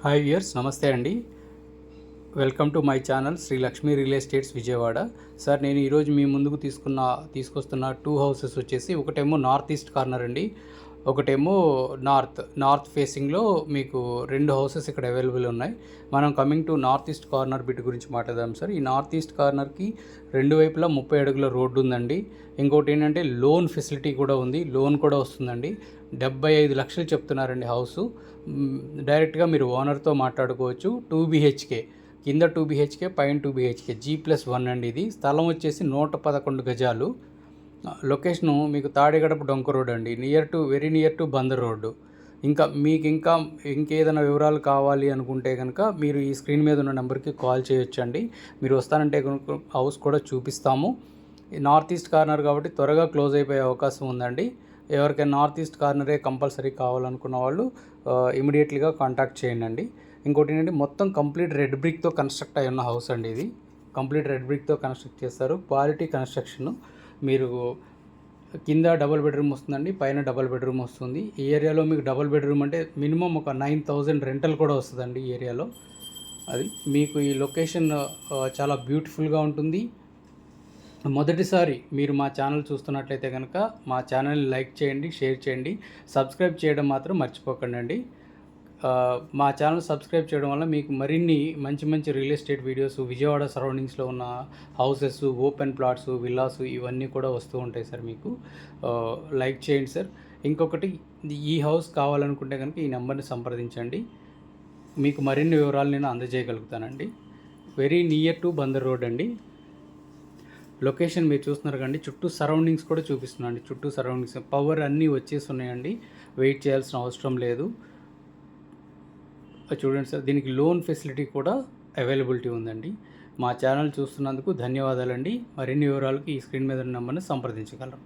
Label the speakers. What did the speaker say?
Speaker 1: Hi viewers, నమస్తే అండి. Welcome to my channel Sri Lakshmi real estates Vijayawada. Sir, నేను ఈరోజు మీ ముందుకు తీసుకొస్తున్న టూ హౌసెస్ వచ్చేసి, ఒకటేమో నార్త్ ఈస్ట్ కార్నర్ అండి, ఒకటేమో నార్త్ ఫేసింగ్లో మీకు రెండు హౌసెస్ ఇక్కడ అవైలబుల్ ఉన్నాయి. మనం coming to north east corner bit గురించి మాట్లాడదాం సార్. ఈ నార్త్ ఈస్ట్ కార్నర్కి రెండు వైపులా 30 అడుగుల రోడ్డు ఉందండి. ఇంకోటి ఏంటంటే లోన్ ఫెసిలిటీ కూడా ఉంది, లోన్ కూడా వస్తుందండి. 75 లక్షలు చెప్తున్నారండి హౌసు. డైరెక్ట్గా మీరు ఓనర్తో మాట్లాడుకోవచ్చు. 2 BHK, కింద 2 BHK, పైన 2 BHK, G+1 అండి. ఇది స్థలం వచ్చేసి 111 గజాలు. లొకేషను మీకు తాడిగడప డొంక రోడ్ అండి, very near to Bandar road. మీకు ఇంకేదైనా వివరాలు కావాలి అనుకుంటే కనుక మీరు ఈ స్క్రీన్ మీద ఉన్న నెంబర్కి కాల్ చేయొచ్చండి. మీరు వస్తానంటే కనుక హౌస్ కూడా చూపిస్తాము. నార్త్ ఈస్ట్ కార్నర్ కాబట్టి త్వరగా క్లోజ్ అయిపోయే అవకాశం ఉందండి. ఎవరికైనా నార్త్ ఈస్ట్ కార్నరే కంపల్సరీ కావాలనుకున్న వాళ్ళు ఇమీడియట్లీగా కాంటాక్ట్ చేయండి. ఇంకోటి ఏంటంటే మొత్తం కంప్లీట్ రెడ్ బ్రిక్తో కన్స్ట్రక్ట్ అయి ఉన్న హౌస్ అండి. ఇది కంప్లీట్ రెడ్ బ్రిక్తో కన్స్ట్రక్ట్ చేస్తారు. Quality construction. మీరు కింద డబుల్ బెడ్రూమ్ వస్తుందండి, పైన డబుల్ బెడ్రూమ్ వస్తుంది. ఈ ఏరియాలో మీకు డబుల్ బెడ్రూమ్ అంటే మినిమం ఒక 9,000 రెంటల్ కూడా వస్తుందండి ఈ ఏరియాలో. అది మీకు ఈ లొకేషన్ చాలా బ్యూటిఫుల్గా ఉంటుంది. మొదటిసారి మీరు మా ఛానల్ చూస్తున్నట్లయితే కనుక మా ఛానల్ని లైక్ చేయండి, షేర్ చేయండి, సబ్స్క్రైబ్ చేయడం మాత్రం మర్చిపోకండి. మా ఛానల్ సబ్స్క్రైబ్ చేయడం వల్ల మీకు మరిన్ని మంచి మంచి రియల్ ఎస్టేట్ వీడియోస్, విజయవాడ సరౌండింగ్స్లో ఉన్న హౌసెస్, ఓపెన్ ప్లాట్స్, విల్లాస్ ఇవన్నీ కూడా వస్తూ ఉంటాయి సార్. మీకు లైక్ చేయండి సార్. ఇంకొకటి, ఈ హౌస్ కావాలనుకుంటే కనుక ఈ నెంబర్ని సంప్రదించండి. మీకు మరిన్ని వివరాలు నేను అందజేయగలుగుతానండి. Very near to Bandar road అండి. లొకేషన్ మీరు చూస్తున్నారు కండి, చుట్టూ సరౌండింగ్స్ కూడా చూపిస్తున్నాండి. చుట్టూ సరౌండింగ్స్ పవర్ అన్నీ వచ్చేసి ఉన్నాయండి, వెయిట్ చేయాల్సిన అవసరం లేదు. చూడండి సార్, దీనికి లోన్ ఫెసిలిటీ కూడా అవైలబిలిటీ ఉందండి. మా ఛానల్ చూస్తున్నందుకు ధన్యవాదాలండి. మరిన్ని వివరాలకి ఈ స్క్రీన్ మీద ఉన్న నెంబర్ని సంప్రదించగలరు.